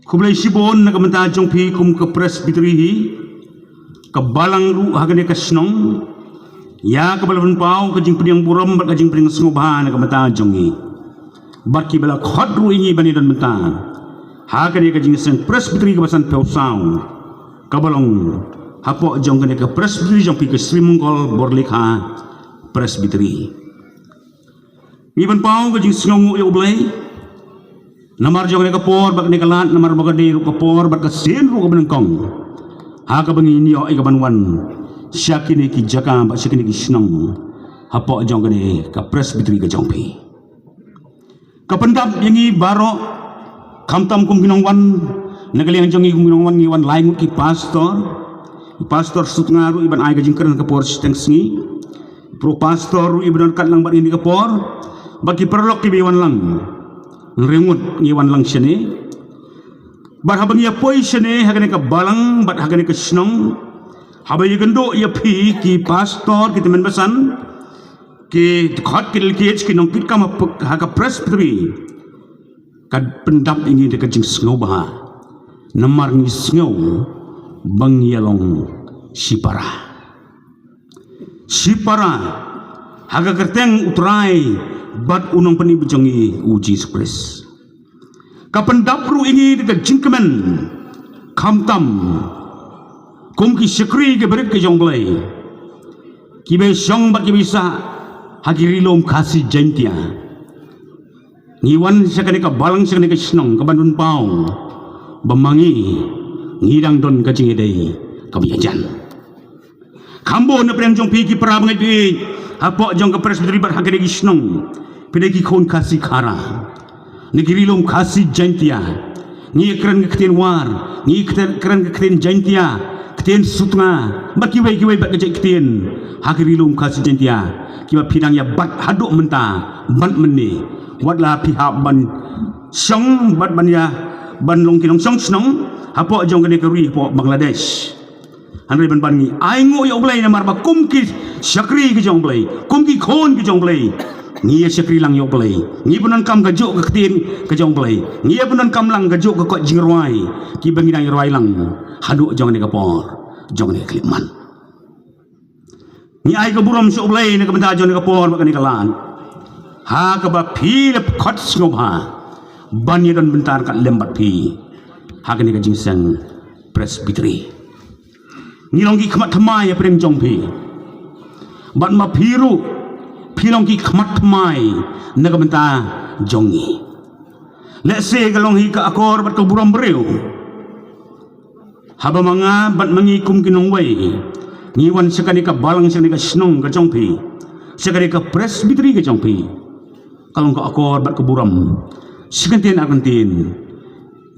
Kublai sibon na kamanta jong pi kum ke presbiterihi ke balang ru hagane ke snong ya ke balon pau ke jing pediang buram bat ke jing pediang sngobha na kamanta jongi bat ki bala khot ru ingi bani dan menta hagane ke jing sen presbiteri ke basan peu sau ke balong hapo jong kene ke presbiteri jong pi ke Sri Mongkol Borlekha presbiteri iban pau ke jing snong yo blai namar jong ne kapor bak ne kalat namar bagade ru kapor bak sen ru kabenengkong ha ka bangi ni oi ka banwan syakini ki jaka bak syakini ki snong hapo jong ne ka presbiteri ka jong pi kapendap yangi baro kamtam kum ginongwan nagaliang jongi kum ginongwan ngi wan lain ki pastor sutngaru iban ai ka jingkeren kapor stengsi pro pastor iban kat lang bat ini kapor bagi perlok ki biwan lang rengut ngiwan lang sini bar habang ya poi sini hagane ka balang bat hagane ka snong habay gendo ya pi ki pastor ki temen basan ki khot ki lkh ki nong pit kam ha ka presbiteri kad pendap ini de ka jing sngoba namar ngi sngo bang yalong sipara haga kerteng utrai bat unong pani bijongi uji spres kapan dapru ini dekat jingkemen kamtam kumki sekri ke berit ke jongblai kibe song bat kibisa hagirilom kasih jantia ngiwan sakane ka balang sakane ka snong ka bandun pau bemangi ngidang don ka jingedei kabiajan kambo na preng jong pi ki pra bangai pi hapo jong ka presbiteri bat hagane ki snong pedeki kon kasih kara negeri lom kasih jantia ni keren ketien war ni keren ketien jantia ketien sutnga baki wei bak kejek ketien hageri lom kasih jantia kiba pidang ya bat haduk menta ban meni watla pihak ban song bat ban ya ban long kinong song snong hapo jong kene keri hapo Bangladesh Andre ban ni aingo yo blai na marba kumki syakri ke jong blai kumki khon ke jong blai ngia syakri lang yo blai ngi punan kam gajuk ke ketin ke jong blai ngia punan kam lang gajuk ke kot jingrwai ki bangi nang rwai lang haduk jong ne kapor jong ne kliman ni ai ke buram so blai ne ke benta jong ne kapor bak ni kalan ha ke ba phi le khot ngobha ban ye don bentar kat lembat phi ha ke ni ke jingsang presbiteri ni long ki khmat thamai ya prem jong phi bat ma phiru pilong ki khmat mai nagamenta jongi lese galong hi ka akor bat ka buram breu haba manga bat mangi kum kinong wei ngiwan sakani ka balang sakani ka snong ka jongpi sakani ka presbiteri ka jongpi kalong ka akor bat ka buram sikantin akantin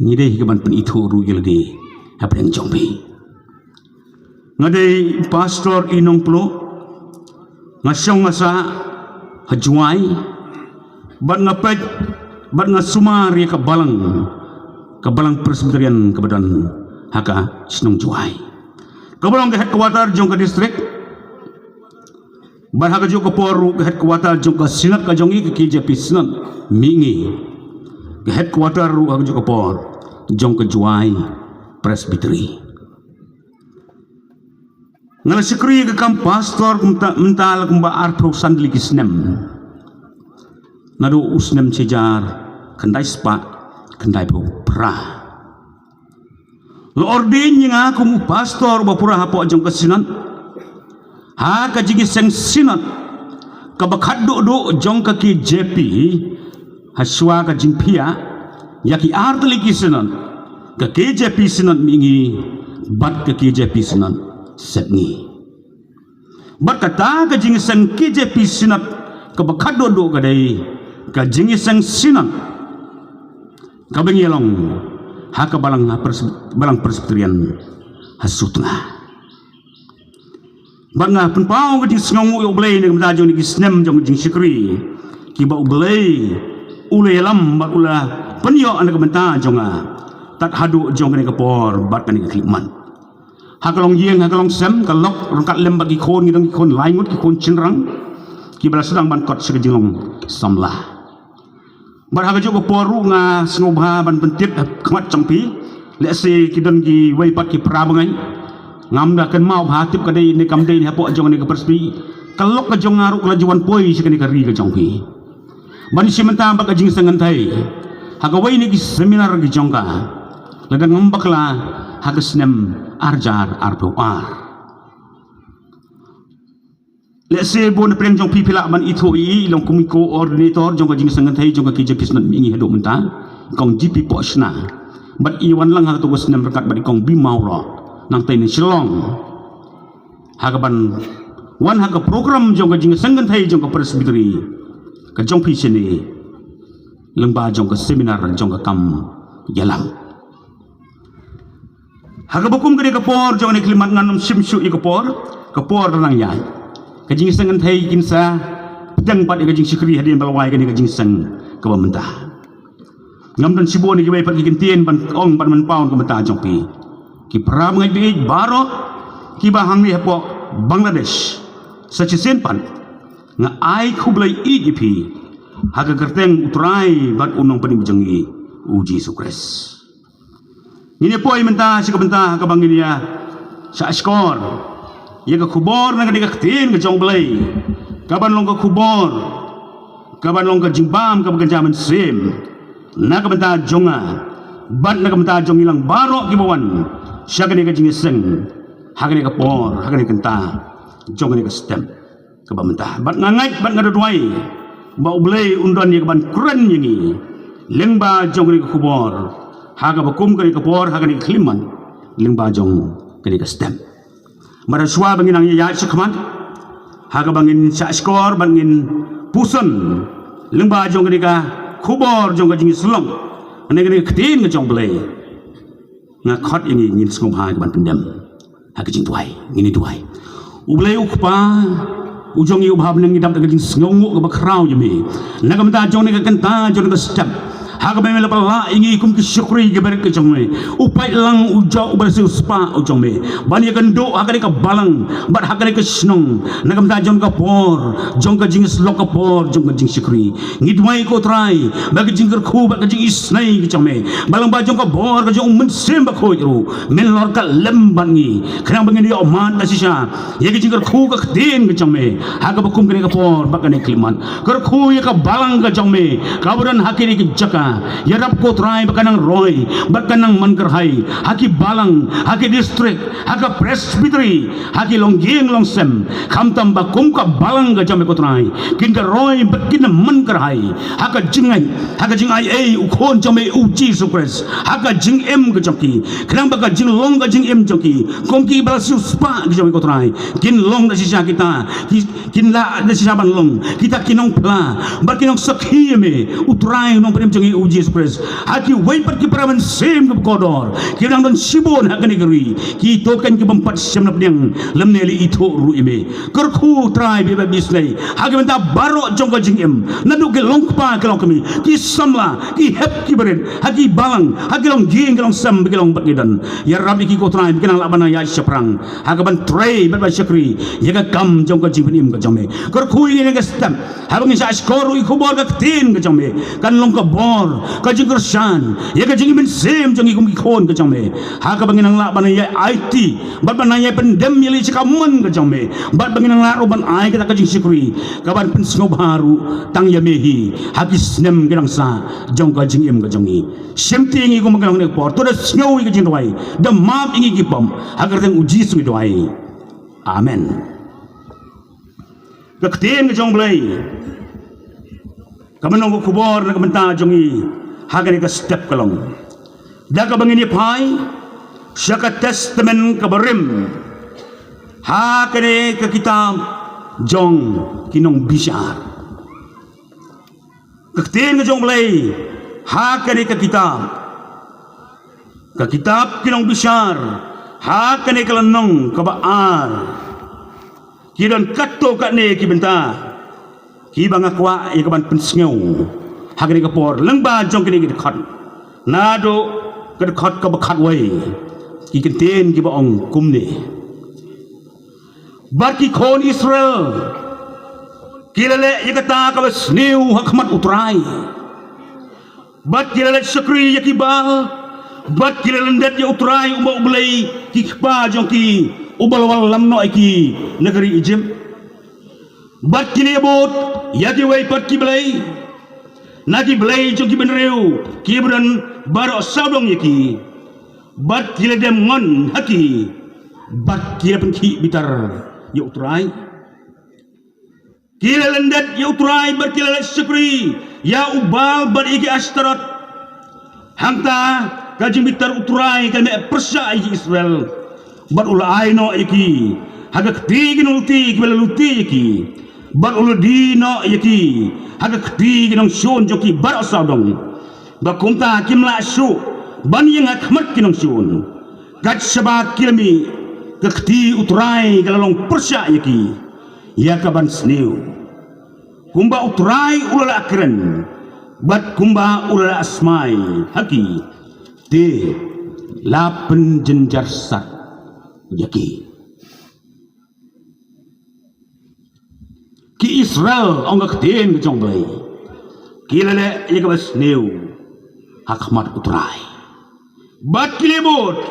ngide hi ka ban pen itu ru gildi hapeng jongpi ngadei pastor inong plo ngasong ngasa hajuai bat ngapet bat ngasumari ka balang presbiterian kebadan haka sinong juai ka balang ke headquarter jong ka district bat haka jo ka poru ke headquarter jong ka sinat ka jongi ke KJP sinat mingi ke headquarter ru haka jo ka por jong ka juai presbiteri ngala sekri ke kam pastor mental kumba artho sandli kisnem nado usnem cejar kendai spa kendai po pra lo ordin yang aku mu pastor bapura hapo jong kesinan ha ka jigi seng sinat ka bakhat do jong ka ki JP haswa ka jingpia yaki artli kisinan ka KJP sinan mingi bat ka KJP sinan setni bat kata ka jingisang KJP sinat ka bakado do kadai ka jingisang sinat ka bengilong ha ka balang presbiterian hasutna bat nga penpau ka jing sngongu yo blai ne mda jong ni snem jong jing sikri ki ba blai ule lam bat ula penyo an ka menta jonga tat hadu jong ni ka por bat kan ni kliman hakalong yeng hakalong sem kalok rungkat lem bagi kon ngidang kon laingut ki kon cinrang ki bala sedang ban kot segejilong samlah Barhaga jo ko poru nga snobha ban pentit khmat champi le se kidon gi wai pat ki prabangai ngam da kan mau bhatip ka dei ne kam dei ne hapo jong ne ka perspi kalok ka jong ngaruk la juan poi sikani ka ri ka jongpi ban simenta ba ka jing sangan thai haga wai ni ki seminar gi jongka laga ngambak la haga snem arjar arpo le se bon preng jong pi pila man itho i long kumi coordinator jong ka jing sangan thai jong ka ki jakis nan mingi hado menta kong GP posna bat iwan lang ha to snem rakat bat kong bi mau ro nang tai ni silong haga ban wan haga program jong ka jing sangan thai jong ka presbytery ka jong pi sini lengba jong ka seminar jong ka kam yalang haga bukum ka por jong ni klimat nganum simsu i ka por nang yai kajing sangan thai kinsa pedang pat kajing sikri hadian balwai kani kajing sang ka mentah ngam dan sibo ni gibai pat kitien ban ong ban man paun ka mentah jong pi ki pram ngai bi baro ki bahang ni hapo Bangladesh sachisen pan nga ai khublai IGP haga gerteng utrai bat unong paning jangi uji sukres ini poi mentah si ka mentah ka banginia sa skor ya ka kubor na kadika tin ka jong blay kaban long ka kubor kaban long ka jimbam ka jaman sim na ka banta jonga bat na ka banta jong ilang baro kibawan siya ka jingiseng hagani ka por hagani kanta jong ka stem ka banta bat ngangay bat ngadudway ba ublay undan ya kaban kuran yangi lengba jong ka kubor haga bakum ka por hagani kliman lengba jong ka stem mara suwa bangin ang yaya sakman haga bangin sa skor bangin puson lengba jong ka kubor jong ka jingis long ane ka katin ka jong blay nga khot ini ngin sngom ha ka ban pendem haga jing tuai ngini tuai ublay ukpa ujong i ubhab nang idam ka jing sngongo ka bakraw yami nagamta jong ka kanta jong ka step haga me la pala ingi kum ki syukri ge ber ke jong me upai lang uja ubersi uspa ujong me bani kan do haga ka balang bat haga ka snong nagam ta jong ka por jong ka jing slok ka por jong ka jing syukri ngidwai ko try bagi jing khu ba ka jing isnai ke jong me balang ba jong ka bor ka jong men sem ba khoi ru men lor ka lem bangi khrang bangi yo man na sisa ye ke jing khu ka khdin ke jong me haga ba kum ka por ba ka ne kliman kar khu ye ka balang ka jong me kaburan hakiri ke jaka yarap ko try bakanang roy bakanang mankarhai haki balang haki district haka presbytery haki longging longsem khamtam ba kumka balang ga jame ko try kinga roy bakina mankarhai haka jingai ai ukhon jame uji sukres haka jing em ga joki khrang ba ga jing long ga jing em joki komki bal su spa ga jame ko try kin long da sisa kita kin la da sisa ban long kita kinong pla bakinong sakhi me utrai nong prem jangi uji express hati wai pat ki paraman sem ke kodor ki nang don sibon hakani gari ki token ki bampat sem na pnyang lemneli itho ru ime kerkhu trai be bislei hagi menta baro jongka jingem nadu ke longpa ke long kami ki samla ki hep ki beren hagi balang hagi long ging ke long sam ke long bakidan ya rabbi ki ko trai ke nang labana ya shaprang hagaban trai be syakri ya ka kam jongka jingim ke jome kerkhu ini ke stem habang sa skoru ikubor ka tin ke jome kan long ka bor kajing kersan ya kajing min sem jang ikum ikon kajang me ha ka bangin ang la ban ya IT bat ban ya pendem yali sikamun kajang me bat bangin ang la roban ai kita kajing sikri kaban pen sngo baru tang ya mehi habis nem genang sa jong kajing em kajang ni semti ngi kum genang ne por to da sngo i kajing doi da map ingi gipam agar teng uji sungi doi amen kakten kajang blai kamanong ko kubor na kamanta jongi hagani ka step kalong daga bangini pai syaka testament kabarim hakane ka kitab jong kinong bisyar kakten jong blay hakane ka kitab kinong bisyar hakane kalanong kabaar kidan katto kane kibenta kibang akwa ikaban pensngeu hagani ka por lengba jong kini ki khat nado ka khat ka bakhat wai ki kenten ki ba ong kumne barki khon Israel kilale ikata ka sneu hakmat utrai bat kilalat sakri yakibal, bat kilalandat ya utrai umba ublay kikpa jongki ubal-wal lamno iki negeri Egypt. Bat kilebot yaki way pat kiblay, naki blay jongki benreu kibran baro sabong yaki. Bat kiladem ngon haki, bat kilapan ki bitar ya utrai. Kila lendat ya utrai berkila sakri ya ubal berigi astarat hangta kajing bitar utrai kami persa iki Israel bar ula aino iki hagak tigin ulti kibala luti iki bar ula dino iki hagak tigin ang syun joki bar asadong bakumta kimla syu ban yang akmat kinong syun kat sabak kilami kakti utrai kalalong persa iki ya kaban sniu kumba utrai ulala akren bat kumba ulala asmai haki te lapen jenjar sat yaki ki Israel onggak ten kejong blay kilale ya kaban sniu hakmat utrai bat kilebot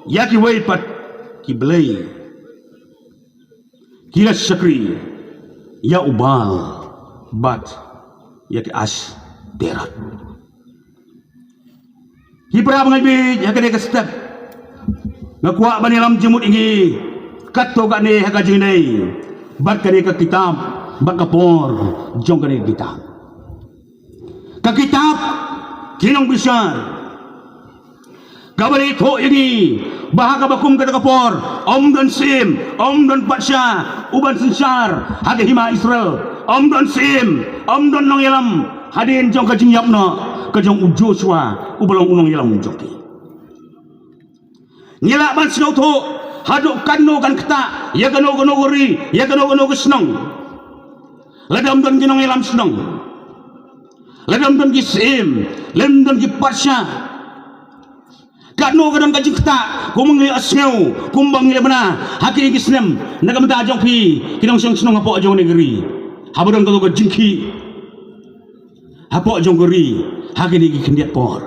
yaki waipat ki blay kila sakri ya ubal bat ya ki as derat hipra mengabi ya kene kestep ngakwa banilam jemut ingi katto gane hagajing nei bat kane ka kitab bat kapor jong kane kitab ka kitab kinong bisar kabali tho ini bahaga bakum kata kapor om dan sim om dan patsha uban sensar hage hima Israel om dan sim om dan nong yalam hadin jong kajing yapno kajong Joshua ubalong unong yalam jongki ngila ban snow tho haduk kanno kan kata ya kano gori ya kano kesnong ladam dan kinong yalam senong ladam dan kisim ladam dan kipatsha kano kadang kajing kata kumang ngili asngaw kumbang ngili bana haki gisnem nagamata ajong pi kinong siyang senong hapo ajong negeri habadang kato ka jingki hapo ajong gori haki nigi kendiat por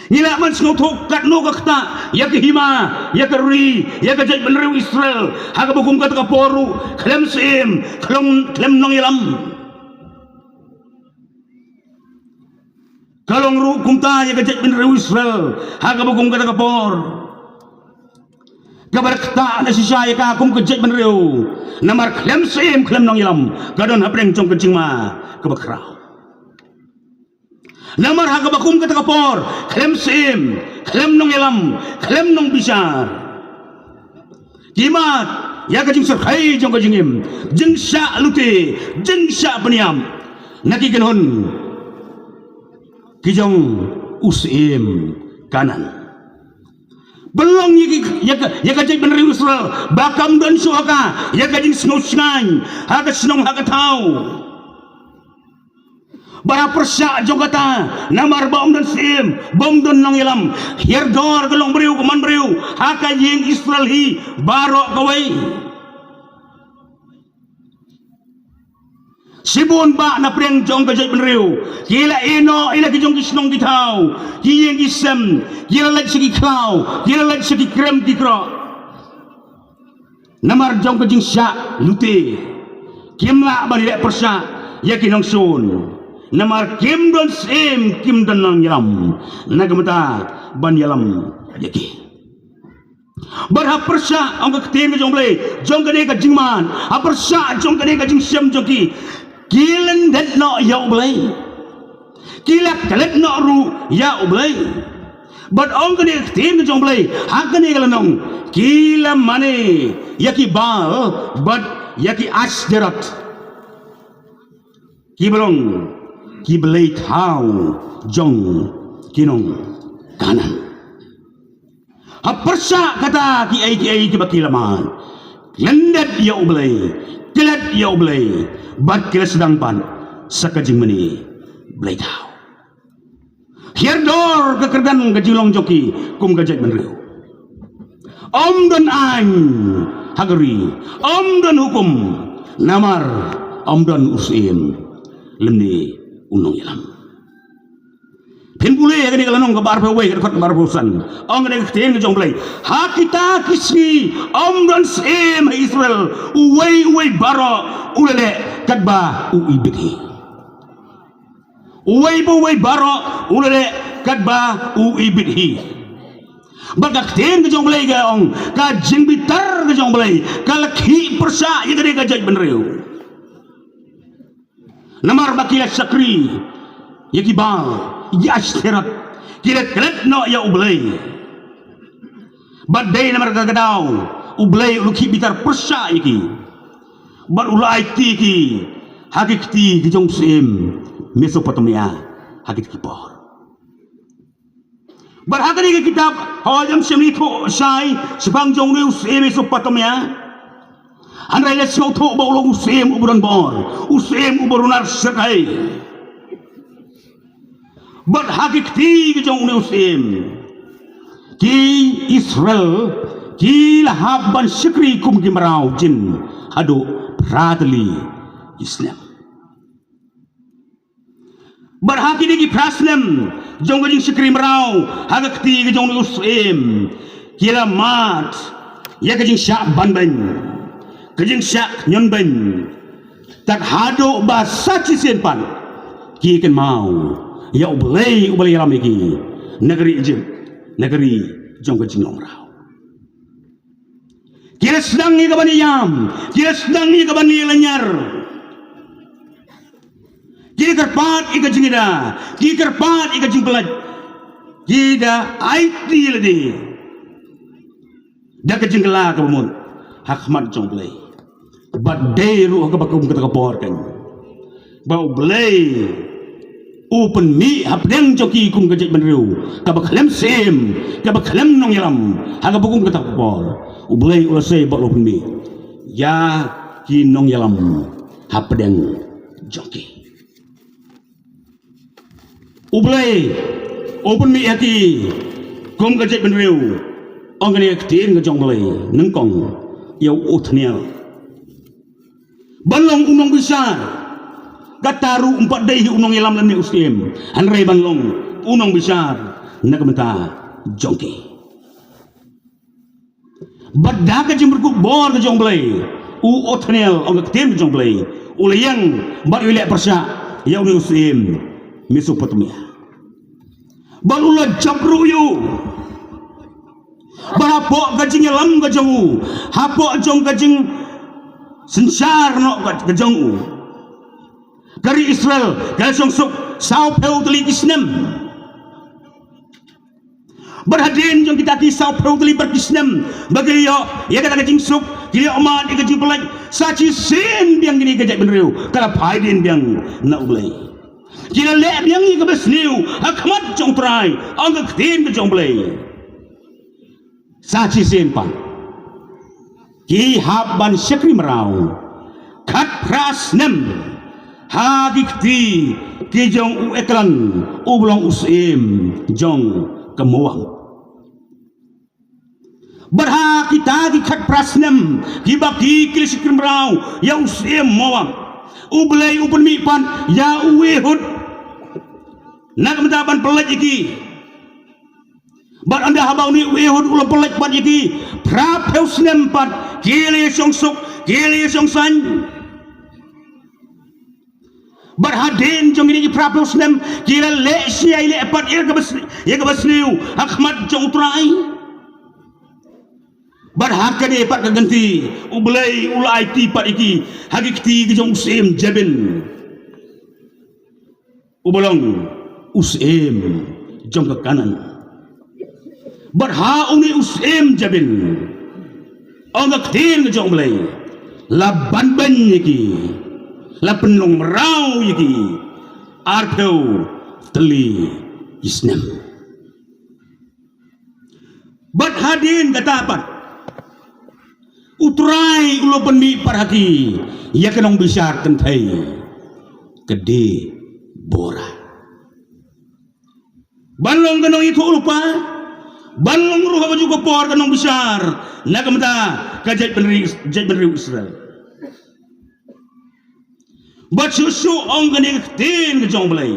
ngila man sengaw tok kano ka kata yaki hima yaki ri yaki jay benrew Israel haka bukum kata ka poru klem sim klem nong ilam kalong ru kumta ya gajak bin Israel haga bugong kata kapor kabar kata na si saya ka kum gajak bin rew namar klem sim klem nong ilam gadon hapreng jong kencing ma kabakraw namar haga bakum kata kapor klem sim klem nong ilam klem nong bisar kimat ya kajing surkai jong kajingim jeng sya lute jeng sya peniam nakikenhon kijong usim kanan belong ya kajing bener Israel bakam dan suaka ya kajing snang haka senong haka tau bara persa jogata namar bom dan sim bom dan nong ilam hirdor gelong beriu kuman beriu haka jing Israel hi barok kawai sibun ba na preng jong kajay benriu kila ino ila kijong kisnong kitau kiyeng isem kila lag sigi klau kila lag sigi krem kikro namar jong kajing sya lute kimla ba nila persa ya kinong sun namar kim don sim kim don nang yalam nagamata ban yalam yaki barha persa ang kakten kajong blay jong kane kajing man ha persa jong kane kajing sem jongki kilan dat no ya ublay kilak kalat no ru ya ublay but ong kani tin jong blay hakani kalanong kila mane yaki bal but yaki asderat kibalong kiblay tau jong kinong kanan hapersa kata ki ai kibakilaman landat ya ublay kilat ya ublay bat kila sedang pan sakajing meni blay tau hierdor kekerdan gajilong joki kum gajak menriu om dan an hagari om dan hukum namar om dan usim lemni unong ilam Pin pulih yang ini kalau nong kebar peway kebar perusan. Ang ini ketin ke jong belai. Ha kita kisni dan sem Israel uway bara ulele kadba uibiti. Uway bara ulele kadba uibiti. Bagak ketin ke jong belai ke ong ka jing bitar ke jong belai kalaki persa yang ini kajaj benriu. Namar bakila sakri yakibal ya asterat kira kelet no ya ublay badai namar gagadau ublay luki bitar persa iki bar ulai ki hakikti ki jong sim Mesopotamia hakik kipor bar hakari ki kitab hajam semni tho sai sebang jong ne sim Mesopotamia anrai le sno tho ba ulong sim uburan bor usim uburunar sekai but hakikti ke jong usim ki Israel ki lahaban syukri kum ki marau jin hadu pradli Islam but hakiki ki praslam jong ke jing syukri marau hakikti ke jong usim ki la mat ya ke jing syak ban ban ke jing syak nyon ban tak hadu ba sachi sen pan ki ken mau ya ublay ramiki negeri Egypt negeri jong ke jingong rau kira sedang ni ke bani yam kira sedang ni ke bani lanyar kira kerpat ika jingida kira kerpat ika jing pelaj kira aiti ladi dak ke jinggela ke bumut hakmat jong blay badai ruh ke bakum kita keporkan bau blay open mi hapdeng joki kum gajek benriu kabakhlem sem kabakhlem nong yalam haga bukum kata por ublay ulasay bak open mi ya ki nong yalam hapdeng joki ublay open mi yaki kum gajek benriu ongani aktin gajong blay nengkong yau utnial balong unong besar kataru empat dai unong yalam lani uslim anrai banlong unong besar nagamata jongki badda ka jimberku bor ka jonglay u othnel ong ketin jonglay ulayang bar wile persa ya uni uslim Mesopotamia balula jabru yu barapok gajing yalam gajongu hapok jong gajing sensar no gajongu dari Israel gansong suk sao peu teli kisnem berhadin jong kita ki sao peu teli berkisnem bagi yo ya kata kajing suk kili oman ika jing pelaj saci sin biang gini kajak benriu kala paidin biang na ublay kila le biang ni ka besniu hakmat jong trai angga ktin ke jong blay saci sin pan ki habban syakri merau kat prasnem hakikti ki jong u eklan ublong usim jong kemuang berha kita ki khat prasnem ki baki kilisik merau ya usim mawang ublay upun mi pan ya uwehud nak mentaban pelaj iki bar anda habau ni uwehud ulang pelaj pan iki prap heusnem pan kili song suk kili song san berhadin jong ini prapos nem kira le sia ile epat ia kebasniu hakmat jong utrai berhakan epat keganti ublay ulai tipat iki hakikti jong usim jabin ubolong usim jong ke kanan berha uni usim jabin ongak tin jong ublay laban ban iki la penong merau yiki artau teli isnem bat hadin kata apa utrai ulo penmi parhati ya kenong besar tentai gede bora balong kenong itu lupa balong ruh baju kopor kenong besar nagamta kajai penri Israel bat susu ong gani tin ke jong blay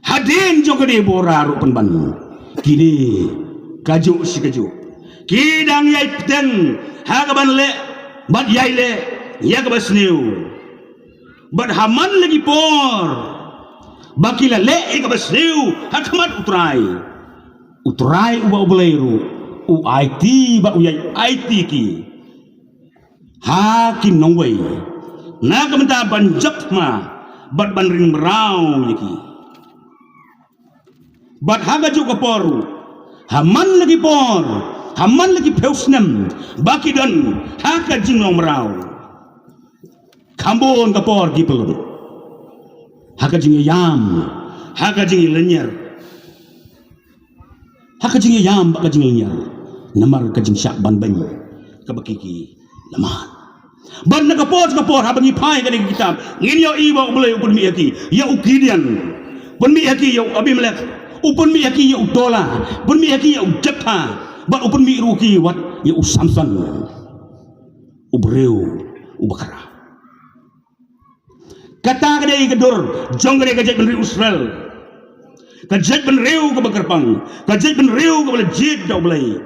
Hadin jong kene bora ru penban. Kini kaju si kaju. Kidang yai peteng hagaban le bat yai le ya kabasniu. Bat haman lagi por. Bakila le ikabasniu hakamat utrai. Utrai uba ubaleru. U IT ba uyai IT ki. Hakim nongway. Nakamenta banjak ma bat banring merau yaki. Bat haga juga por, haman lagi por, haman lagi peusnem, baki dan haga jinglong merau. Kambon kapor gipelun, haga jing yam, haga jing lenyer, haga jing yam baka jing lenyer, namar kajing syak ban bany, kabakiki lemah. Ban nakapor habangi pai kani kitab, ngin yo iba ubulay upun miyaki, ya ukidian, pun miyaki ya abimelek. Upun mi yaki ya udola, upun mi yaki ya ujepha, ba upun mi ruki wat ya usamson, ubreu, ubakara. Kata kadai kedur, jong kadai kajat benri Israel, kajat benriu ke bakarpang, kajat benriu ke bala jid dah belai.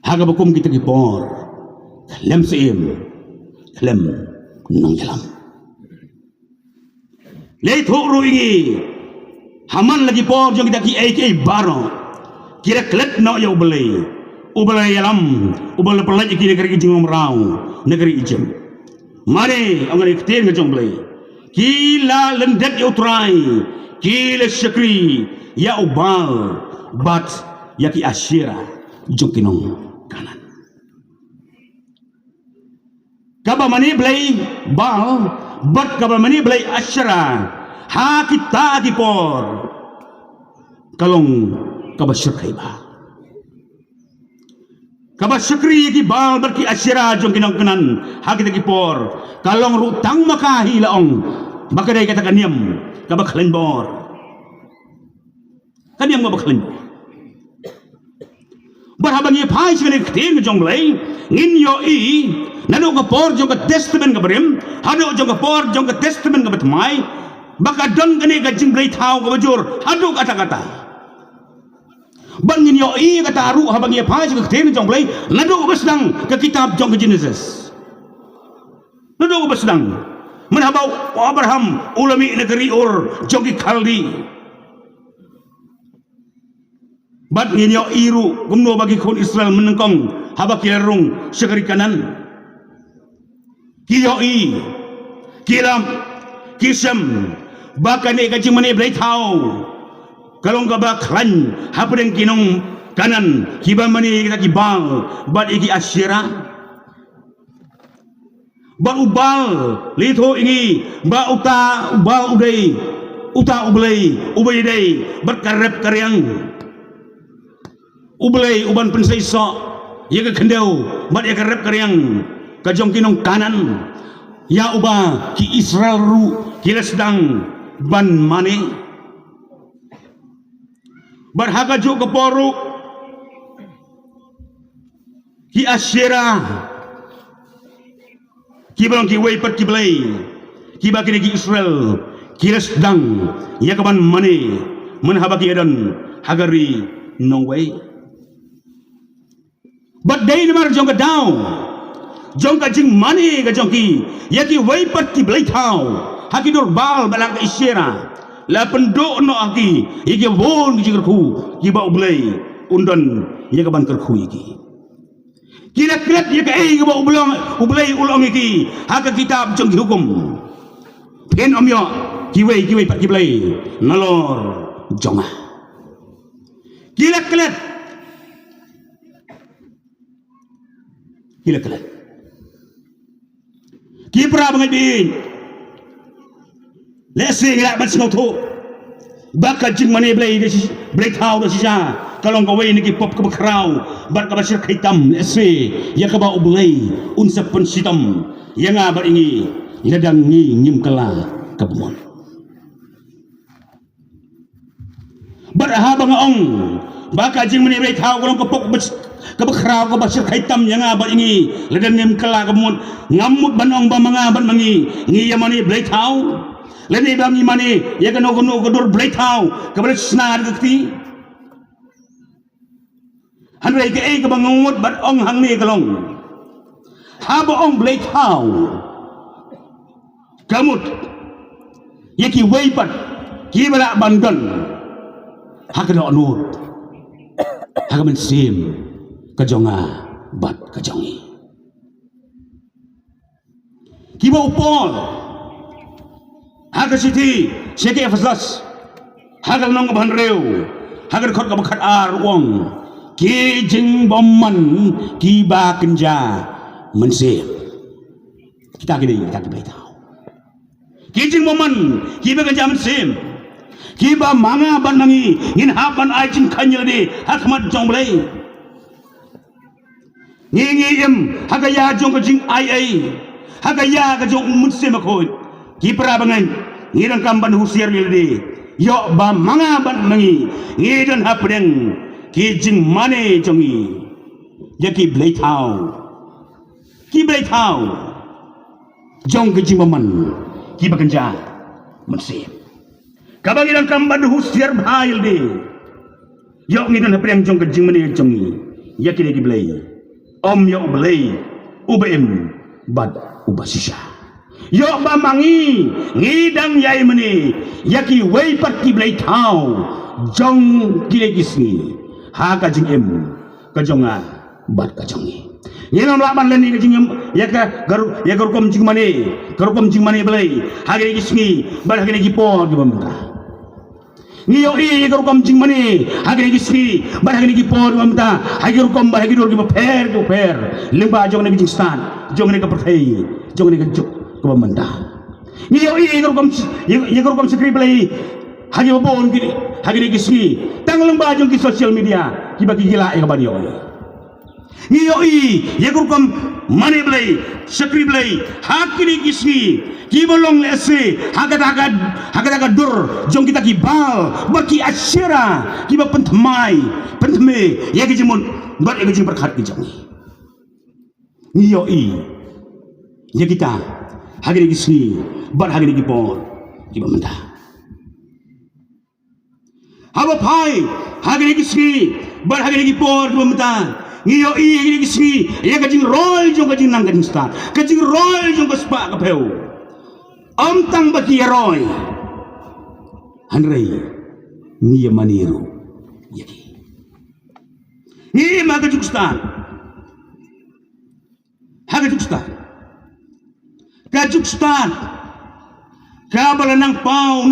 Haga bakum kita kipor, klem seim, klem nong jalam. Leit huru ini. Haman lagi por jong kita ki AK baro kira klet no ya ubelai yalam ubelai pelaj ki negeri jingom rau negeri ijem mare angani kten ngajong belai kila lendet ya utrai kila syakri ya ubal bat ya ki asyira jong kinong kanan kaba mani belai bal bat kaba mani belai asyira ha kita dipor kalong kabasyuk kaiba kabasyukri ki bal berki asyira jong kinang kenan ha kita dipor kalong rutang makahi laong bakadai kata kaniam kabaklen bor kaniam kabaklen berhabang ye pai sing ning jong lay ngin yo i nanu ka por jong ka testament ka berim hanu jong ka por jong ka testament ka betmai baka don kani kajing blai thau ka bajur hadu kata-kata bangin yo i kata aru habang ye phai ka ten jong blai nadu basdang ke kitab jong ke Genesis nadu basdang menhabau Abraham ulami negeri Ur jong ki Kaldi bat ngin yo iru gumno bagi kon Israel menengkong habak yerung segeri kanan kiyo i kilam kisam baka ni kajing mani blai thau kalong ka baklan hapudeng kinong kanan kiba mani kita kibal bat iki asyira ba ubal litho ingi ba uta ubal udai uta ublai ubay dai berkarep karyang ublai uban pensaiso ya ka kendau bat ya karep karyang kajong kinong kanan ya uba ki Israel ru kila sedang ban mane berhaga jo keporu ki asyira ki balong ki way pat ki blay ki bakini ki Israel kila sedang ya kaban mane menhaba ki edan hagari no way but day namar jong ka daw jong ka jing mane ka jong ki ya ki way pat ki blay thau haki dorbal balang ka isyera la pendok no aki iki won ki kerku ki ba ublay undon ya ka ban kerku iki kila kret ya ka ai ka ba ublay ulong iki haka kitab jong hukum ken omyo ki way pat ki blay nalor jonga kila kret ki pra bangai bin lesi ngak ban singau tu baka jing mani blai thau da sisa kalong kawai ni ki pop ka bakrau bat ka basir hitam lesi ya ka ba ublai unsa pensitam ya nga ba ingi ledang ni ngim kala ka bumon berhaba ngaong baka jing mani blai thau kalong ka pop ka bakrau ka basir hitam ya nga ba ingi ledang ngim kala ka bumon ngamut banong ba mga ban mangi ngi yamani blai thau Leni bang imani ya kan ogono ogodur blaitau kepada senar gekti. Hanrei ke ke bangungut bat ong hang ni kalong. Habo ong blaitau. Kamut ya ki weipat ki bala bandan. Hakana onut. Hakamen sim kajonga bat kajongi. Kiba upol. Haga siti seke faslas. Haga nong ban reu. Haga khot ka bakhat ar wong. Ki jing bomman kiba kenja mensim. Kita boleh tahu. Ki jing bomman kiba kenja mensim. Kiba manga ban nangi ngin haban ai jing khanyel di hakmat jong blai. Ngi haga ya jong jing ai. Haga ya ga jong mensim khoi. Kipra bangan ngirang kamban husiar lidi yo ba manga ban mangi ngidan hapdeng ki jing mane jongi yaki blai thau jong ke jing maman ki bakanja mensim kabang ngirang kamban husiar bhail di yo ngidan hapdeng jong ke jing mane jongi yaki lagi blai om yo blai ubem bad ubasisha yo ba mangi ngidang yai meni yaki wei pat ki blai thau jong ki legisni ha ka jing em ka jonga bat ka jongi yenam la ban leni ka jing em ya garu kom jing mani blai ha ge legisni ba ha ge legi po di bamta ni yo i garu kom jing mani ha ge legisni ba ha ge legi po di bamta ha garu kom ba ha ge dor ki per limba jong ne jing stan jong ne ka perthai jong ne ka juk kebamanda. Ni yo i yegorom sekri play hagi babon gini hagi ni kismi tanglang bajong ki social media ki bagi gila e kabani yo. Ni yo i yegorom mani play sekri play hagi ni kismi ki bolong lese haga dur jong kita ki bal baki asyira ki ba pentme ya ki jimun bat e jing berkhat ki jong. Ni yo i ya kita hagi lagi sini, bar hagi lagi pon, kiba menda. Haba pai, hagi lagi sini, bar hagi lagi pon, kiba menda. Ngiyo i hagi lagi sini, ya kajing roll jong kajing nang kajing start, kajing roll jong kaspa kapeu. Tang baki roy, hanrei, ngiya maniru, yaki. Ngiya magajuk start, hagi juk start. Kajuk stan kabala nang pau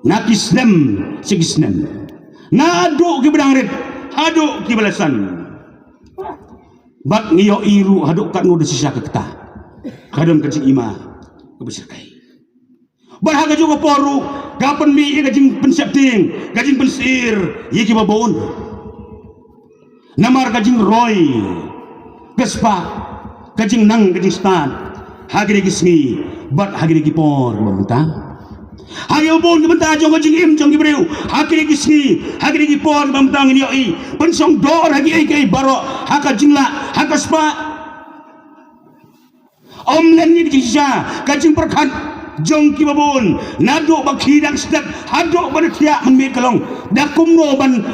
nakisnem sigisnem nado ki bedang red hado ki balasan bak ngiyo iru hado kat no desisa kekta kadon kajing ima kebesirkai barhaga juga poru gapan mi kajing pensepting kajing pensir yiki babon namar kajing roy kespa kajing nang kajing stan hagi lagi sini, bat hagi lagi por, banta. Hagi upon banta jong kajing jong gibreu, hagi lagi sini, hagi lagi por, banta ngini oi. Pensong dor hagi ai baro, haka jingla, haka spa. Len ni kisah, kajing perkat jong kibabun, nado bakhidang sedap, hado ban tiak menmit kalong, dakum no ban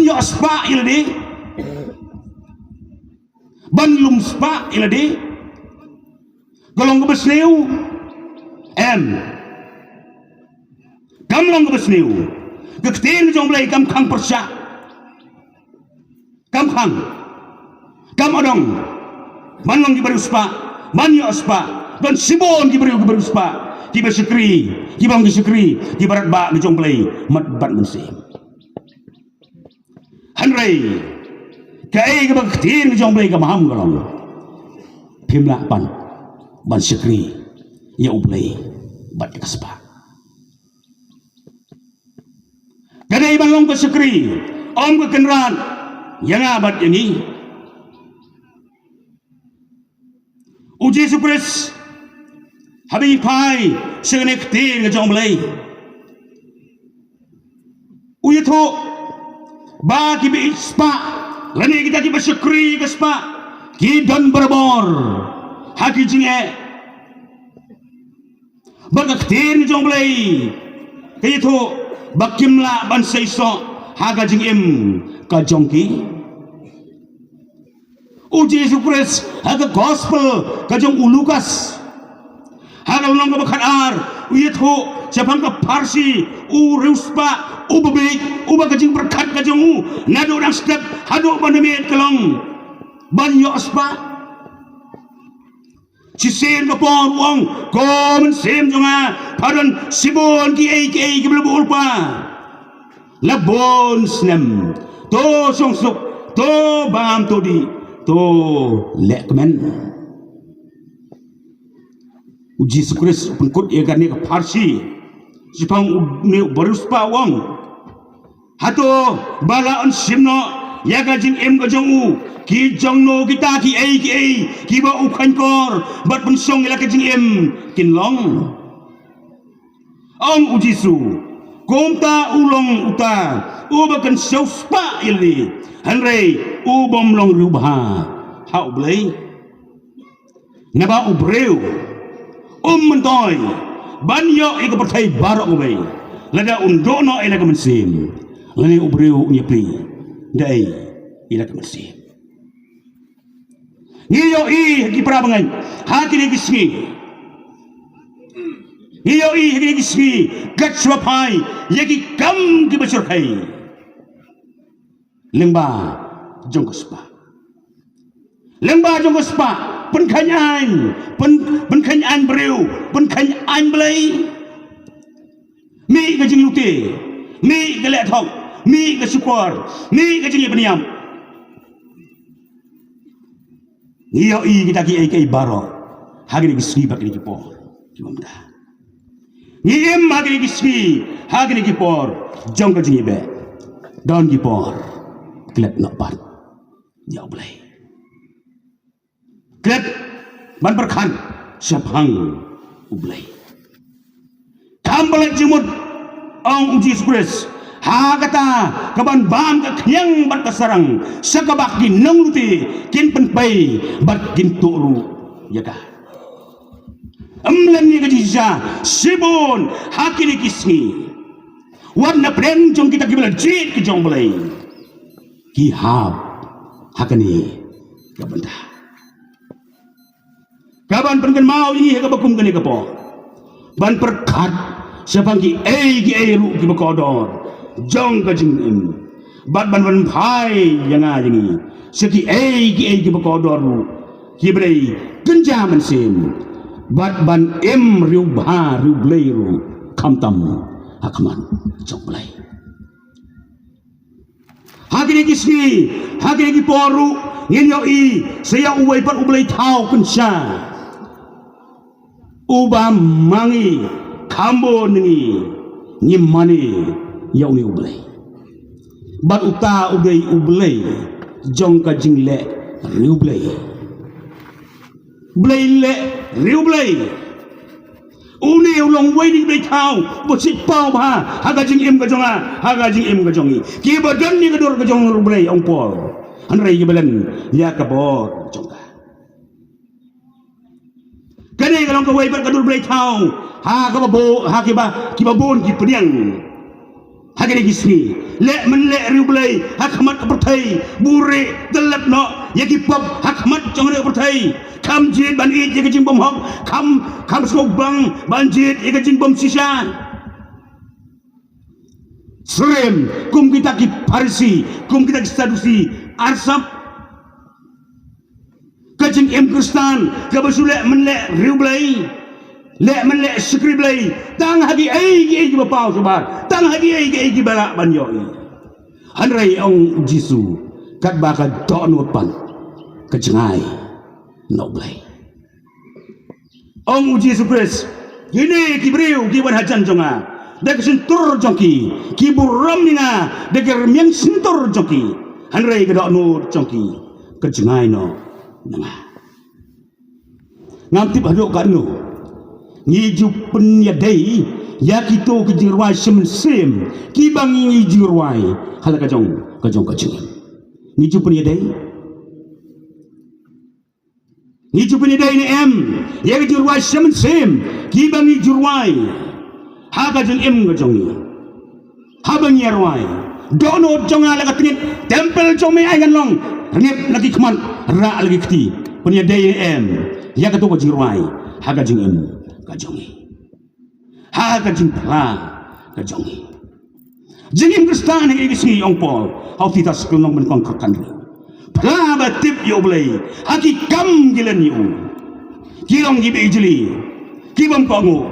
yo spa ilade, ban lum spa ilade. Golong ke besneu gamlong ke besneu gektin jong blai kam khang persya kam odong manong diberi uspa manyo uspa don sibon diberi uspa tiba sekri tibang di sekri di barat ba di jong blai mat bat mensim hanrei kai ke gektin jong blai kam ham golong pimla ban sekri ya ublai bat kaspa gadai balong ke sekri om ke kenran yang abad ini uji sukres habi pai senek tin ke jong blai uye tho ba ki bi spa lani kita ki sekri ke spa ki don berbor haki jinge Bagaktir ni jong belai. Kaya tu bakimla ban seiso haga jing em ka jongki. Uji Yesus Kristus haga gospel ka jong ulukas. Haga long ka bakadar uyet ho siapang ka Parsi u ruspa u bebek u bagajing berkat ka jong u nado dang step hado bandemet kelong banyo aspa si sen ka por wong komen sem jonga padan sibon ki ai ki belum ulpa labon snem to song suk to bam to di to lekmen Uji Yesus Kristus pengkut ia gani ke Parsi sipang ne baruspa wong hato balaan simno ya gajing em gajong u ki jongno kita ki ai ki ba u khan kor bat pun song ila gajing em kin long Uji Yesu komta ulong uta u bakan sospa ili hanrei u bom long rubha hau blai naba u breu mentoy banyo ika pertai barok ubay lada undono ila kamansim lani ubreu nyepli dai ila kamansim ngiyo ki prabangan hakini kismi ngiyo hakini kismi gatswapai yaki kam ki basurkai lengba jongkospa penkanyaan penkanyaan bereu penkanyaan belai mi gajing lute mi gelek thok mi gasukur mi gajing peniam iyo kita ki baro hagini gisri bakini kipor kimamda ngiem hagini gisri hagini kipor jong gajing ibe don kipor gelek nopat ya belai Klep ban berkan siapang ublay. Kambalat jimut ang Uji Yesus Kristus hagata kaban bam ka knyang bat kasarang sa kabak ginang luti kin penpay bat ginturu yaga. Amlan ni kajisa sibon hakini kismi warna pren jong kita kibala jit ki jong balay kihab hakani kabanda. Kaban pengen mau ini ke bakum kene kepo ban perkat siapang ki ru ki bekodor jong ka jing em bat ban phai yanga jingi seki ki bekodor ru ki brei kenja man sim bat ban em riu bha riu blei ru khamtam hakman jong blai hagini kismi hagini ki poru ngenyo saya uwai pat ublei thau kunsha uba mangi kambo nengi nyimani yauni ublay bat uta ublay jong ka jingle riublay blay le riublay uni ulong wai di blay thau bo sit pau ba haga jing em ka jonga haga jing em ka jongi ki ba dan ni ka dor ka jong riublay ong por anrai gibalan ya ka bor jong kene kalau kau ibar kadul blai thau ha ka bo ha ki ba bon ki pediang ha kene gisni le men le riu blai ha khamat ka perthai bure delap no ya ki pop ha khamat jong re perthai kam jit ban it ya ka jing bom hok kam skok bang ban jit ya ka jing bom sisa Srem kum kita ki Parsi kum kita ki Sadusi arsap kajing em Kristan kabasule menlek riu blai lek menlek skri blai tang hagi ki bapau sobat tang hagi ki balak banyo hanrai ong Jisu kat baka donut pan kejengai no blai ong Uji Yesus Kristus gini ki briu ki wan hajan jonga dek sentur jongki ki buram ninga dek remyang sentur jongki hanrai kedok nur jongki kejengai no ngamtip hadok kanu ngiju penyadai ya kito kejirwai semsem kibang ngijirwai hala kajong ngiju penyadai Ni jupini dai ni em, ya ke jurwai semen sem, ki bangi jurwai. Ha ka jeng em ke jong ni. Ha bangi arwai. Dono jong ala ka tingit, tempel jong me ai kan long. Ngep lagi keman, ra lagi keti. Punya dai ni em, ya ke tu ka jurwai. Ha ka jeng em ka jong ni. Ha ka jeng pla ka jong ni. Jengim Kristan yang isi ong Paul, hau tita sekelong menkongkakan dia. Pelaba tip yo belai, haki kam gilan yo. Kilong gibe ijli, kibam kongo.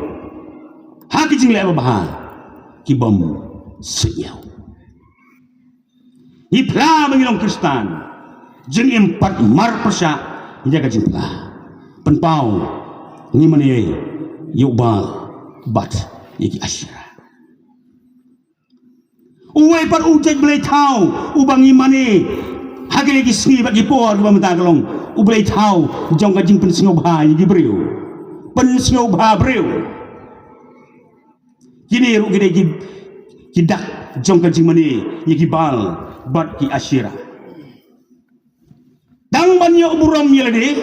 Haki jing leba bahal, kibam senyau. I pelaba ngilong Kristan, jengim pat mar persa, jaga jing pelaba. Penpau, ngimane yo bal, bat yaki asyara. Uwe par ujek belai tahu ubang imane hagi lagi sengi bagi por ubang mentagalong ubelai tahu jong kajing pensingau bah yagi beriu pensingau bah beriu kini ru gede kidak jong kajing mane yagi bal bat ki asyira dang banyo buram yelade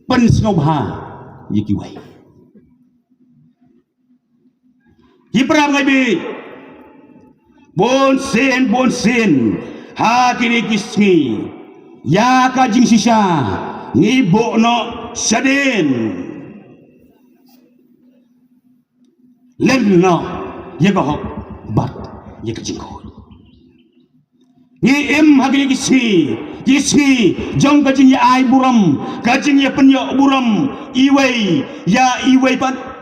pensingau bah yagi wai kiprang ngai Bon sen, ha kini kisngi, ya kajing sisa, ni bokno saden, lemno, ya kau bat, ya kajing kau. Ni em ha kini kisngi, jong kajing ya ai buram, kajing ya penyok buram, iwei pat.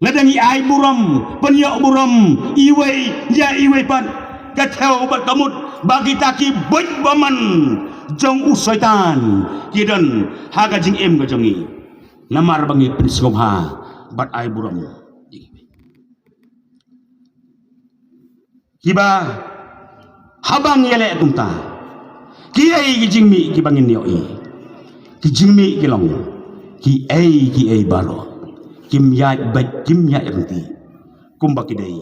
Ladang ai buram, penyok buram, iwei pan, kathau bat kamut, bagi taki baik baman, jong usaitan, kidan, haga jing em gajongi, lamar bangi penskobha, bat ai buram. Kiba, habang yele kumta, kiai jing mi kibangin yoi, ki jing mi kilong, ki ai baro. Kim ya erti kumbaki dai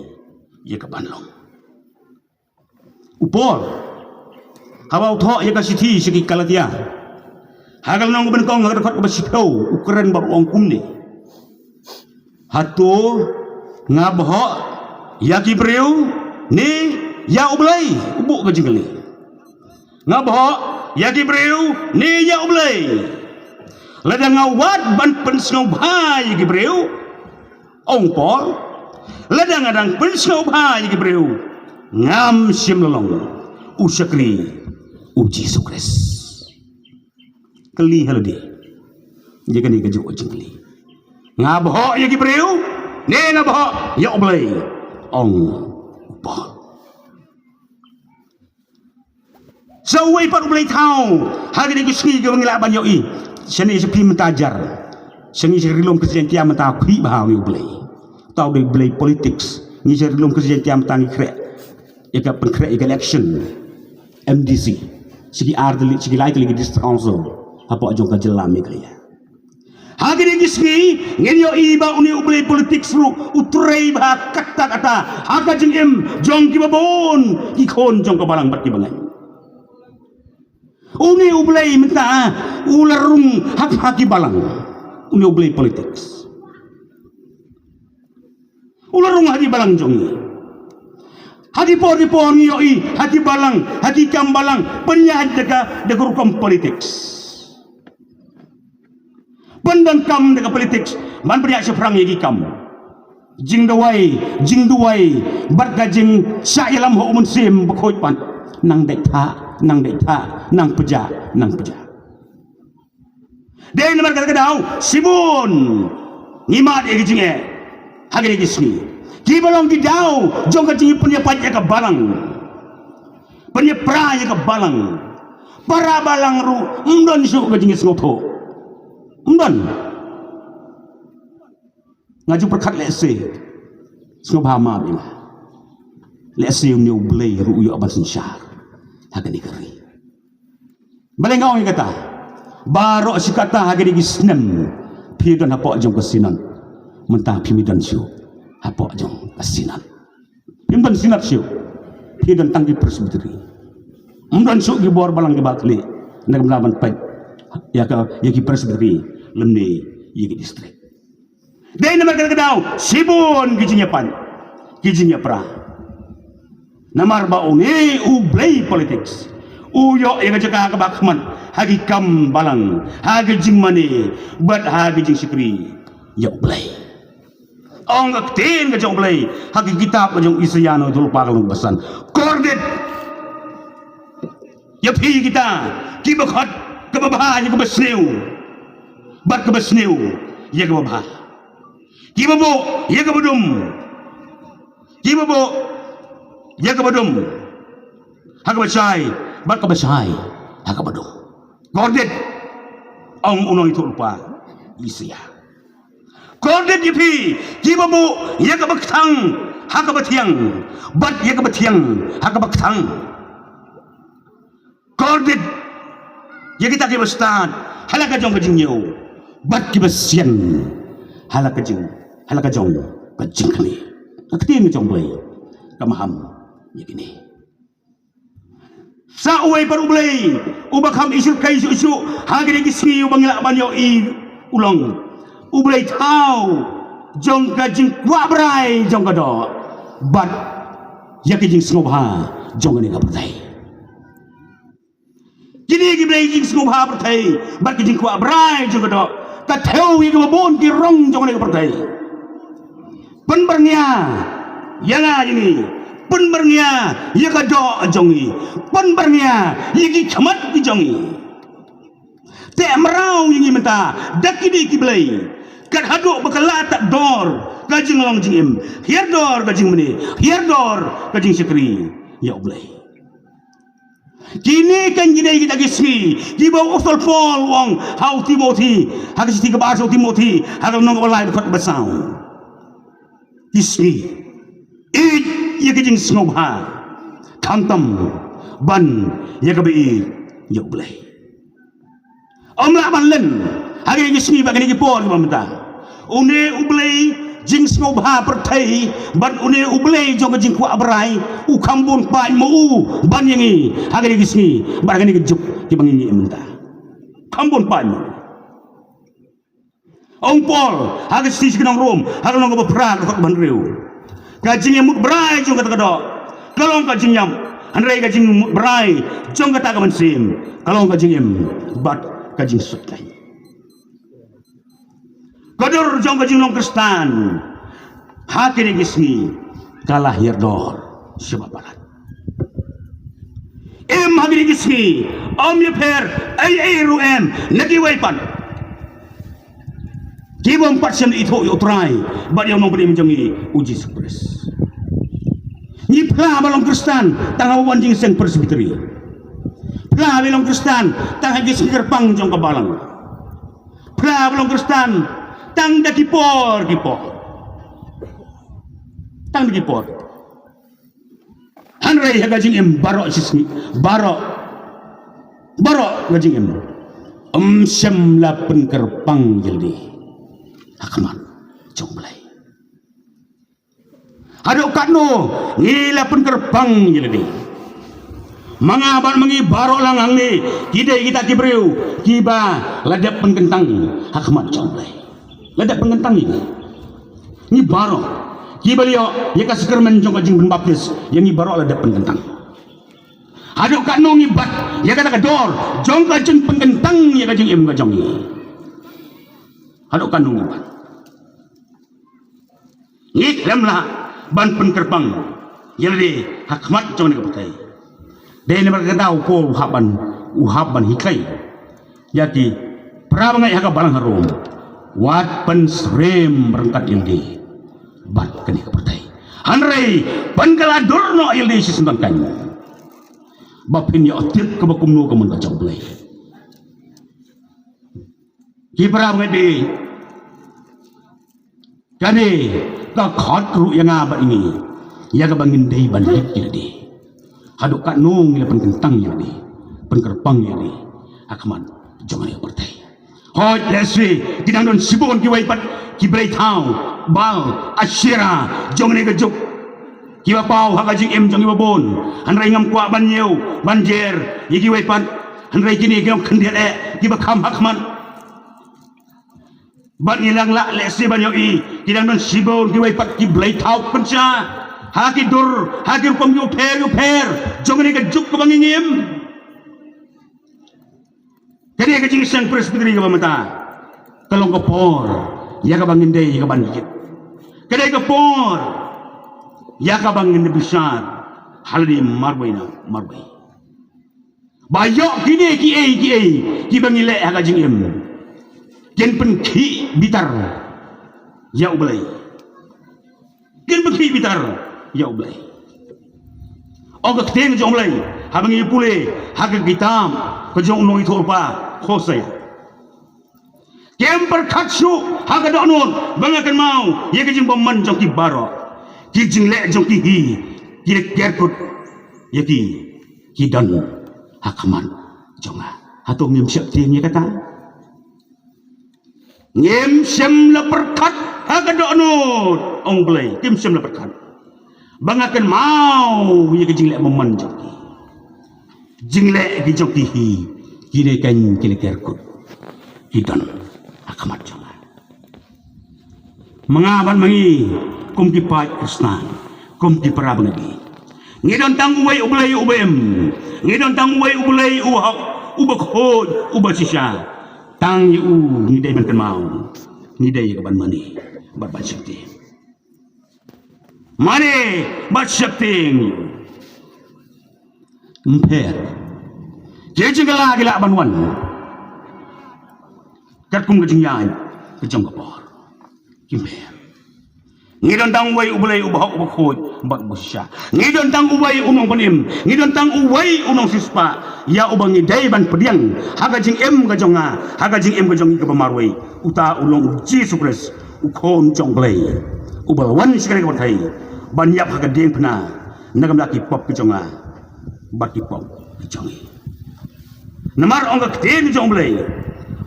ya kabanlong upor habau tho ya kasiti segi kalatia hagal nong ben kong hagar khat basipau ukren bar ong kumne hatu ngabho ya kibreu ni ya ublai ubuk kajingli ngabho ya kibreu ni ya ublai ladang awat ban pensau bhai gibreu ong Paul ladang adang pensau bhai gibreu ngam sim lolong usakri uji sukres keli halade jaga ni gajuk jingli ngabho ya gibreu ne ngabho ya oblai ong Paul sawai par oblai thau hagini gisni ge ngila ban yoi seni sepi mentajar seni serilom kesejahteraan tiam mentah kui bahawi ublay tau di ublay politics ni serilom kesejahteraan tiam mentah ni krek ika penkrek ika election MDC segi ardeli segi lain lagi district council apa ajong kajelam ikli ya hagini gisni ngenyo iba uni ublay politics ru utrai bah kata-kata haga jengem jong kibabon kikon jong kabalang bat kibangan uni ublay minta ularung hak-haki balang uni ublay politics ularung haki balang jongi haki por yoi haki balang haki kam balang penyahat deka rukam politics pendang kam deka politics man penyahat seperang yagi kam jing duwai bat gajing sya'ilam ho umun sim bakhoy pan nang dek tha nang peja den nomor kata sibun ngimat e gijinge hagere gisni ki balong di dau jong ka jingi punya pajak ka balang punya praya ka balang para balang ru undon su ka jingi snotho undon ngaju perkat lese snobha ma bima lese ni ublay ru yo aban sinsyar hagani kari balengau yang kata baro si kata hagani gisnem pidon hapok jong kasinan mentah pimidan siu hapok jong kasinan pimdan sinat siu pidon tanggi presbiteri umdan siu gibor balang gibakli nagmlaban pa yaki presbytery lemni yaki distrik. Dahil naman daw sibon gijinya pra. Namar ba ungi ublay politics. Uyo yang jaga kabakman hagi kam balang hagi jingmani but hagi jing sikri ya ublay. Ang aktin ka ublay hagi kitab ka isayano dulu pakalong basan. Kordit ya pi kita kibakhat kababahan ya kabasnew bat kabasnew ya kababah kibabo ya kabadum kibabo ya kabadum hakabasay bat kabasay hakabadum kordet ang unang itu lupa isya kordet ya pi kibabo ya kabaktang hakabatyang bat ya kabatyang hakabaktang Kordit, ya kita kibastad, halaka jong kajing niyo, bat kibasyan, halaka jong kajing kami. Nakatiin nga jong blay, kamaham, ya gini. Sa uway parublay, ubakam isu kay isu, hagin igismi ubang ilaban yo ulang, ublay tau, jong kajing wabray jong kado, bat ya kajing sngobha, jong kani kapertay. Kini giblay jing sngobha pertay, bat kijing ku abray jong kado, katheu igi mabon ki rong jong kani kapertay. Penbernya, yanga ini, penbernya, ya kado jongi, penbernya, yagi kamat ki jongi. Te merau yang menta, dakini giblay, kat haduk bakala tak dor, kajing long jing im, hier dor kajing meni, hier dor kajing sikri, ya ublay. Kini kan gini kita gismi, kibaw usol Paul wong hau Timothy, hagis tiga bahasa Timothy, hagal nong walay dekat basau. Gismi, ya kajing sngobha, kantam, ban, ya kabi, ya ublay. Laban len, hagis gismi bagani kipor kemamenta. Une ublay. Jing sngobha pertai ban une ublay jong jing ku abrai u kambun pai mau ban yangi hagani gisni baragani gejuk ki bangingi ementa kambun pai ong pol hagis tis ginong rom hagal nong bapra ko ban reu kajing emut brai jong kata kado kalong kajing yam anrai kajing brai jong kata ka mansim kalong kajing em bat kajing sutai Kadur jong kajing long Kristan, hakini gismi kalah yerdor sebabalat. Hakini gismi yeper ay ruem nagiwaypan. Kibong patsen ito utray, bad yung nong pwede menjangi uji sukres. Ni pla balong Kristan tangawan jing seng presbytery. Pla balong Kristan tangha gismi kerpang jong kabalang. Pla balong Kristan tang da kipor tang da kipor hanray hagajing em baro sismi baro gajing em syam la penkerpang jeldi hakman jomblay ado katno ngila penkerpang jeldi mangaban mangi baro lang angni kidai kita kibreu kiba ladap penkentang hakman jomblay ladak pengentang ini baro kibalio ya kasker menjong kajing baptis yang ni baro ladak pengentang aduk kano ngibat ya kata kador jong kajing pengentang ya kajing em kajong ni aduk kano ngibat ngik lemlah ban penkerpang jadi hakmat jong ni kapatai dai ni berkata upo uhaban hikai jadi prabangai haka balang harum wat pensrem berangkat ildi bat kani kapertai hanrei pangkala durno ildi sisentan kanyu bapin ya otit kebakumno kamun kacau belai kipra ngedi kani ka khot kru yang abat ini ya ka bangin dei balik ildi haduk ka nung ila penkentang ildi penkerpang ildi akman jangan ya pertai hoi leswi tinang don sibon ki waipat ki blai thau bal asyira jong ne gejuk ki bapau hagajing em jong ibabon hanrai ngam kwa ban yeu banjer yiki waipat Henry kini kau kendir kiba kam hakman. Bat ngilang la lesi banyak kidang non sibon kiwai pat ki blai tau penca. Haki dur, haki rupam yu per. Jong ni kejuk ke bangingim. Jadi ke jingsan presbiteri ke mata. Kalau ke por, ya ke bangin dei ke bandit. Kedai ke por, ya ke bangin besar. Hal di marbai. Bayok kini ki bangile aga jingim. Ken pen ki bitar. Ya ublai. Ken pen ki bitar. Ya ublai. Ogak teng jong ublai. Habangi pule haga gitam ke jong unong itu rupa khosaya. Kem perkatsu haga donon bangakan mau ye ke jing bomman jong ki baro. Ki jing le jong ki hi. Ki kerkut ye ki dan hakaman jonga atau ngim siap tiangnya kata ngim sem la perkat haga donut ong blai ngim sem la perkat bangakan mau ye ke jingle memon joki jingle ki joki hi kire kan kile kerkut hidan hakaman jonga mengaban mangi kum ki pai krishna kum ki parabang lagi ngidon tang uway ublay ubem ngidon tang uway ublay uhak ubakhod ubasisya tang yu ngidai man mau ngidai kaban mani bat syakti mani bat syakti emper jeje gala gila banwan kat kum gajing yan kejong kapor kimper ngidon tang uway ublay ubahok ubakhod bat busya ngidon tang uway unong panim ngidon tang uway unong sispa ya ubang ngidai ban pediang haga jing em gajonga haga jing em gajongi ke pemarway uta ulong uji sukres ukon jongglay ubal wan sikare ke thai ban yap haga deng pna nagam laki pop gajonga bat ki pop gajongi namar ong ke ten jonglay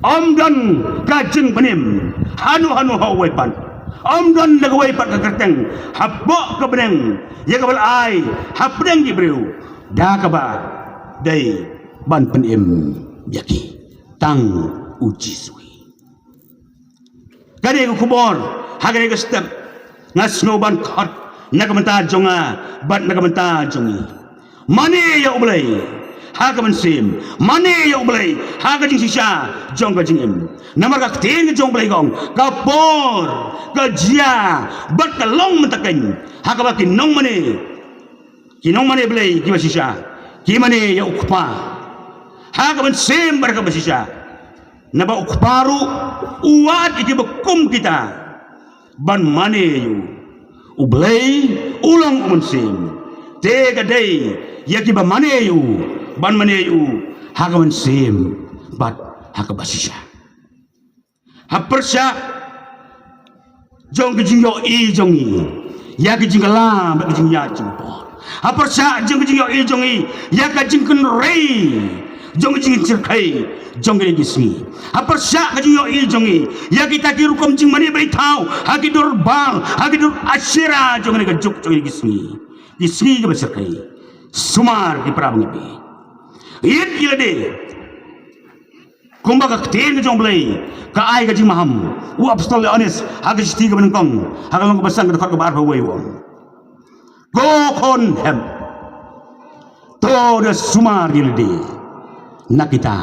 om dan kajing panim hanu hawai pan om don lagawai pat kakerteng habok ke beneng ya kabal ai habdeng di breu da kaba dai ban penem yaki tang uji sui kade ko kubor hagare ko step ngasno ban khat nagamanta jonga bat nagamanta jongi mane ya ublai hagaman sim mane ya ublai hagajing sisa jong gajing em namar ka ting jong blai gong ka por ka jia bat ka long mentakan hagaba ki nong mane blai ki basisa ki mane ya ukpa hagaman sim bar ka basisa naba ukparu uat iki bekum kita ban mane yu ublai ulang umun sim te gadai ya ki ba mane yu ban mane yu hagaman sim bat hakabasisya hapersya jong kijing yo i jongi ya kijing la ba kijing ya jingpo hapersya jong kijing yo i jongi ya kijing kun rei jong kijing cirkai jong gele gismi hapersya kijing yo i jongi ya kita ki rukom jing mani bai thau hakidur bal hakidur asyira jong gele juk jong gele gismi ke cirkai sumar di prabang bi yit ilade kumba ka ten jong blai ka ai ka jing maham u apostol anis haga sti ka benengkong haga long basang ka khot ka bar bawai wong go kon hem to de sumar ilade nakita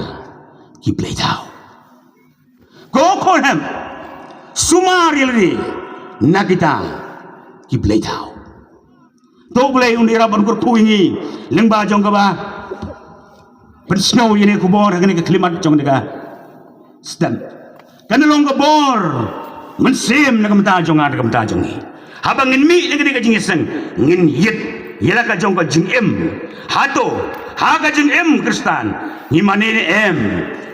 ki blai tau go kon hem sumar ilade nakita ki blai tau to blai undira ban kur kuingi lengba jong ka ba Persno ini kubor hagani ke klimat jong dega stem kana long kubor mensim na kamta jong ada kamta jong ni habang ngin mi lagi ka jing iseng ngin yit yela ka jong ka jing em hato haga jing em kristan ni manene em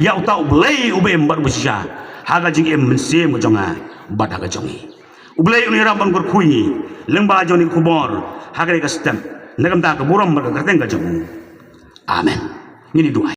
ya uta ublay ubem bar busya haga jing em mensim ka jonga bad haga jongi ublay uni rabang kur kui lengba jong ni kubor hagani ka stem na kamta ka buram bar ka teng ka jong amen ini doa